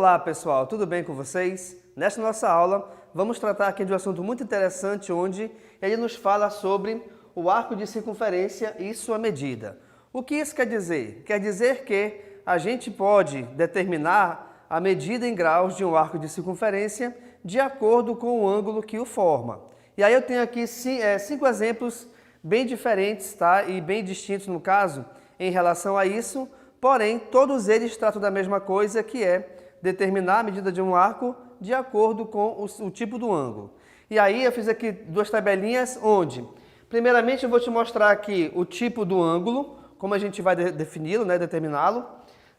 Olá pessoal, tudo bem com vocês? Nesta nossa aula vamos tratar aqui de um assunto muito interessante onde ele nos fala sobre o arco de circunferência e sua medida. O que isso quer dizer? Quer dizer que a gente pode determinar a medida em graus de um arco de circunferência de acordo com o ângulo que o forma. E aí eu tenho aqui cinco exemplos bem diferentes, tá? E bem distintos no caso em relação a isso, porém todos eles tratam da mesma coisa, que é determinar a medida de um arco de acordo com o tipo do ângulo. E aí eu fiz aqui duas tabelinhas onde, primeiramente eu vou te mostrar aqui o tipo do ângulo, como a gente vai defini-lo, né, determiná-lo.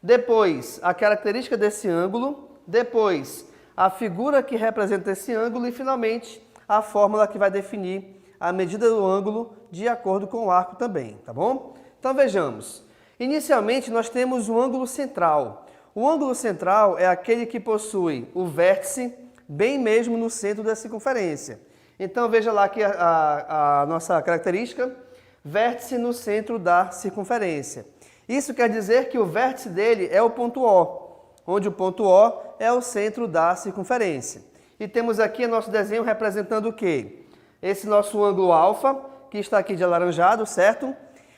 Depois, a característica desse ângulo. Depois, a figura que representa esse ângulo. E, finalmente, a fórmula que vai definir a medida do ângulo de acordo com o arco também, tá bom? Então, vejamos. Inicialmente, nós temos o ângulo central. O ângulo central é aquele que possui o vértice bem mesmo no centro da circunferência. Então, veja lá aqui a nossa característica, vértice no centro da circunferência. Isso quer dizer que o vértice dele é o ponto O, onde o ponto O é o centro da circunferência. E temos aqui nosso desenho representando o quê? Esse nosso ângulo alfa, que está aqui de alaranjado, certo?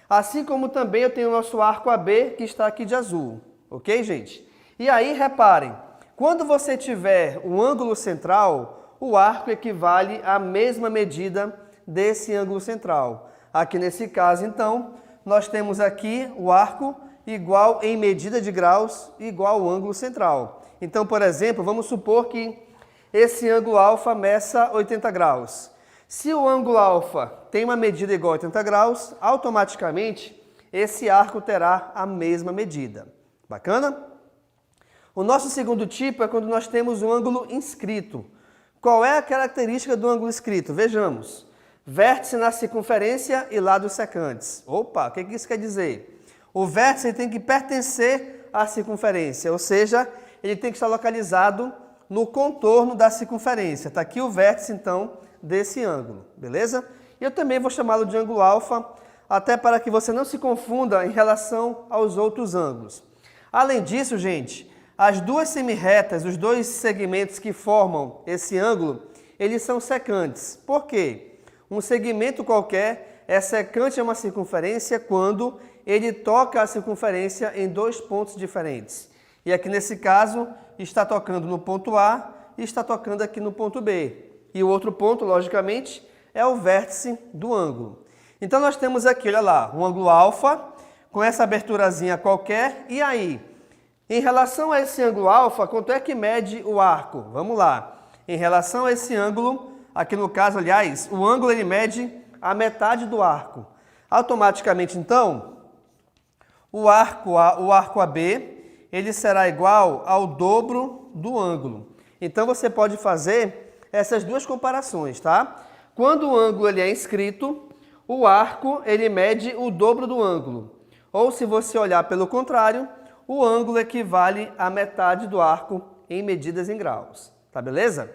Assim como também eu tenho o nosso arco AB, que está aqui de azul. Ok, gente? E aí, reparem, quando você tiver o ângulo central, o arco equivale à mesma medida desse ângulo central. Aqui nesse caso, então, nós temos aqui o arco igual em medida de graus igual ao ângulo central. Então, por exemplo, vamos supor que esse ângulo alfa meça 80 graus. Se o ângulo alfa tem uma medida igual a 80 graus, automaticamente esse arco terá a mesma medida. Bacana? O nosso segundo tipo é quando nós temos o ângulo inscrito. Qual é a característica do ângulo inscrito? Vejamos. Vértice na circunferência e lados secantes. Opa, o que isso quer dizer? O vértice tem que pertencer à circunferência, ou seja, ele tem que estar localizado no contorno da circunferência. Está aqui o vértice, então, desse ângulo, beleza? E eu também vou chamá-lo de ângulo alfa, até para que você não se confunda em relação aos outros ângulos. Além disso, gente, as duas semirretas, os dois segmentos que formam esse ângulo, eles são secantes. Por quê? Um segmento qualquer é secante a uma circunferência quando ele toca a circunferência em dois pontos diferentes. E aqui nesse caso, está tocando no ponto A e está tocando aqui no ponto B. E o outro ponto, logicamente, é o vértice do ângulo. Então nós temos aqui, olha lá, um ângulo alfa com essa aberturazinha qualquer. E aí, em relação a esse ângulo alfa, quanto é que mede o arco? Vamos lá. Em relação a esse ângulo, aqui no caso, aliás, o ângulo ele mede a metade do arco. Automaticamente, então, o arco AB ele será igual ao dobro do ângulo. Então, você pode fazer essas duas comparações, tá? Quando o ângulo ele é inscrito, o arco ele mede o dobro do ângulo. Ou, se você olhar pelo contrário, o ângulo equivale à metade do arco em medidas em graus. Tá beleza?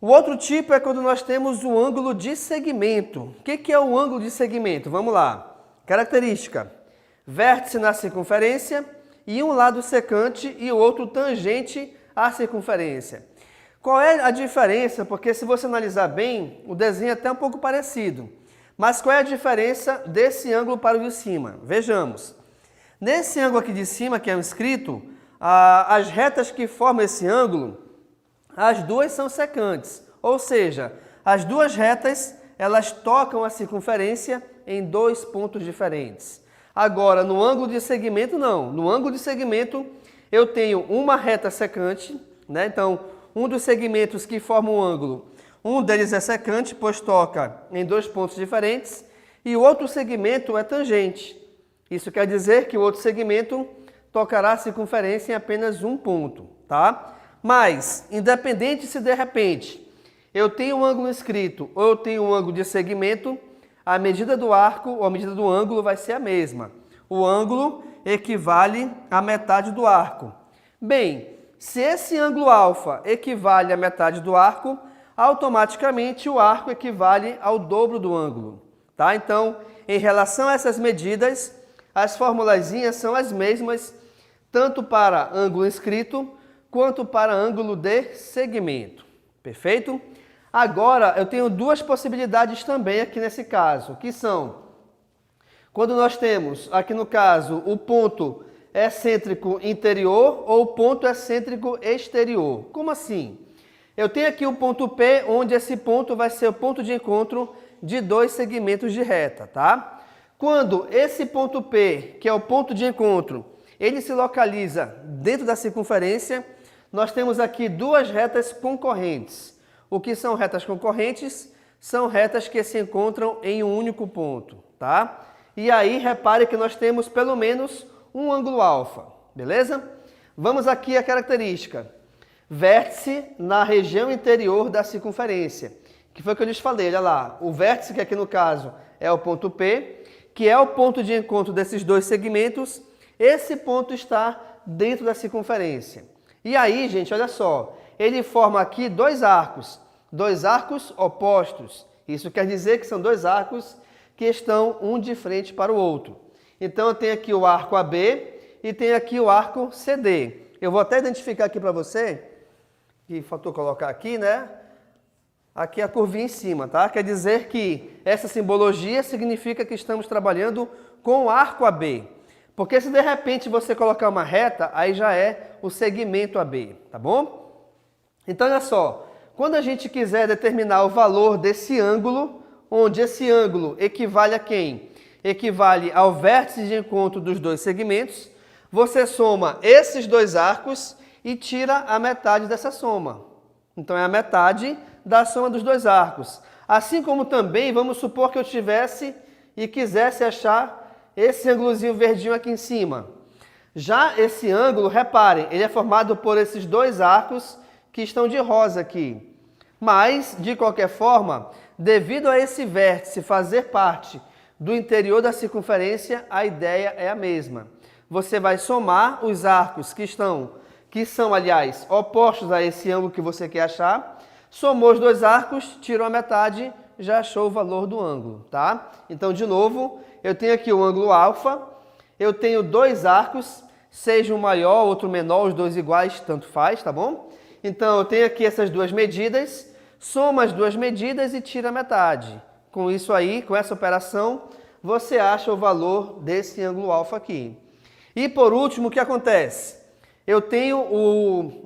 O outro tipo é quando nós temos o ângulo de segmento. O que é o ângulo de segmento? Vamos lá. Característica. Vértice na circunferência e um lado secante e o outro tangente à circunferência. Qual é a diferença? Porque se você analisar bem, o desenho é até um pouco parecido. Mas qual é a diferença desse ângulo para o de cima? Vejamos. Nesse ângulo aqui de cima, que é o inscrito, as retas que formam esse ângulo, as duas são secantes, ou seja, as duas retas elas tocam a circunferência em dois pontos diferentes. Agora, no ângulo de segmento, não. No ângulo de segmento, eu tenho uma reta secante, né? Então, um dos segmentos que formam o ângulo, um deles é secante, pois toca em dois pontos diferentes, e o outro segmento é tangente. Isso quer dizer que o outro segmento tocará a circunferência em apenas um ponto, tá? Mas, independente se de repente eu tenho um ângulo inscrito ou eu tenho um ângulo de segmento, a medida do arco ou a medida do ângulo vai ser a mesma. O ângulo equivale à metade do arco. Bem, se esse ângulo alfa equivale à metade do arco, automaticamente o arco equivale ao dobro do ângulo. Tá? Então, em relação a essas medidas, as formulazinhas são as mesmas, tanto para ângulo inscrito quanto para ângulo de segmento. Perfeito? Agora, eu tenho duas possibilidades também aqui nesse caso, que são, quando nós temos, aqui no caso, o ponto excêntrico interior ou o ponto excêntrico exterior. Como assim? Eu tenho aqui o ponto P, onde esse ponto vai ser o ponto de encontro de dois segmentos de reta, tá? Quando esse ponto P, que é o ponto de encontro, ele se localiza dentro da circunferência, nós temos aqui duas retas concorrentes. O que são retas concorrentes? São retas que se encontram em um único ponto, tá? E aí, repare que nós temos pelo menos um ângulo alfa, beleza? Vamos aqui à característica. Vértice na região interior da circunferência, que foi o que eu lhes falei, olha lá. O vértice, que aqui no caso é o ponto P, que é o ponto de encontro desses dois segmentos, esse ponto está dentro da circunferência. E aí, gente, olha só, ele forma aqui dois arcos opostos. Isso quer dizer que são dois arcos que estão um de frente para o outro. Então, eu tenho aqui o arco AB e tenho aqui o arco CD. Eu vou até identificar aqui para você, que faltou colocar aqui, né? Aqui a curvinha em cima, tá? Quer dizer que essa simbologia significa que estamos trabalhando com o arco AB. Porque se de repente você colocar uma reta, aí já é o segmento AB, tá bom? Então, olha só, quando a gente quiser determinar o valor desse ângulo, onde esse ângulo equivale a quem? Equivale ao vértice de encontro dos dois segmentos, você soma esses dois arcos e tira a metade dessa soma. Então, é a metade da soma dos dois arcos. Assim como também, vamos supor que eu tivesse e quisesse achar esse ângulozinho verdinho aqui em cima. Já esse ângulo, reparem, ele é formado por esses dois arcos que estão de rosa aqui. Mas, de qualquer forma, devido a esse vértice fazer parte do interior da circunferência, a ideia é a mesma. Você vai somar os arcos que são, aliás, opostos a esse ângulo que você quer achar, somou os dois arcos, tirou a metade, já achou o valor do ângulo, tá? Então, de novo, eu tenho aqui o ângulo alfa, eu tenho dois arcos, seja um maior, outro menor, os dois iguais, tanto faz, tá bom? Então, eu tenho aqui essas duas medidas, soma as duas medidas e tira a metade. Com isso aí, com essa operação, você acha o valor desse ângulo alfa aqui. E por último, o que acontece? Eu tenho,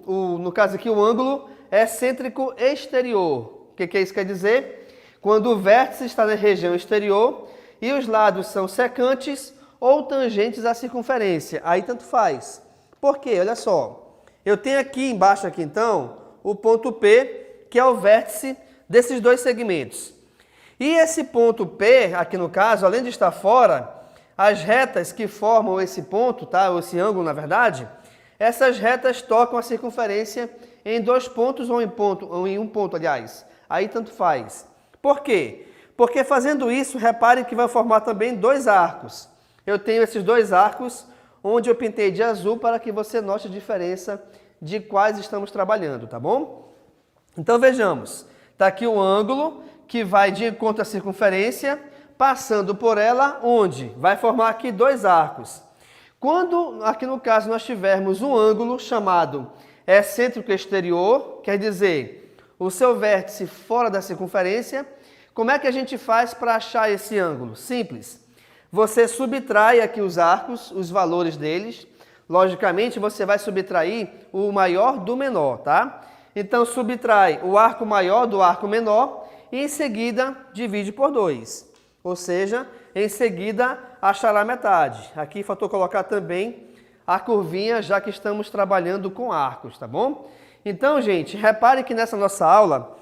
no caso aqui, o ângulo excêntrico exterior. O que isso quer dizer? Quando o vértice está na região exterior e os lados são secantes ou tangentes à circunferência. Aí tanto faz. Por quê? Olha só. Eu tenho aqui embaixo, então, o ponto P, que é o vértice desses dois segmentos. E esse ponto P, aqui no caso, além de estar fora, as retas que formam esse ponto, tá? Ou esse ângulo, na verdade, essas retas tocam a circunferência em dois pontos ou em um ponto, aliás. Aí tanto faz. Por quê? Porque fazendo isso, repare que vai formar também dois arcos. Eu tenho esses dois arcos, onde eu pintei de azul para que você note a diferença de quais estamos trabalhando, tá bom? Então vejamos. Está aqui o ângulo que vai de encontro à circunferência, passando por ela, onde vai formar aqui dois arcos. Quando, aqui no caso, nós tivermos um ângulo chamado excêntrico exterior, quer dizer, o seu vértice fora da circunferência, como é que a gente faz para achar esse ângulo? Simples. Você subtrai aqui os arcos, os valores deles. Logicamente, você vai subtrair o maior do menor, tá? Então, subtrai o arco maior do arco menor e, em seguida, divide por 2. Ou seja, em seguida, achará metade. Aqui faltou colocar também a curvinha, já que estamos trabalhando com arcos, tá bom? Então, gente, repare que nessa nossa aula,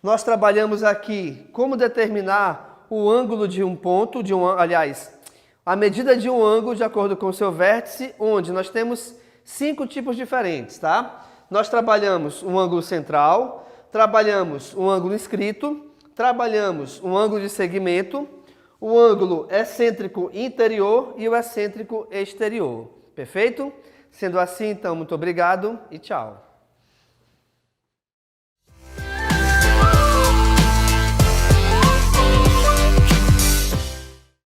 nós trabalhamos aqui como determinar o ângulo de um ponto, aliás, a medida de um ângulo de acordo com o seu vértice, onde nós temos 5 tipos diferentes, tá? Nós trabalhamos um ângulo central, trabalhamos um ângulo inscrito, trabalhamos um ângulo de segmento, o ângulo excêntrico interior e o excêntrico exterior. Perfeito? Sendo assim, então, muito obrigado e tchau.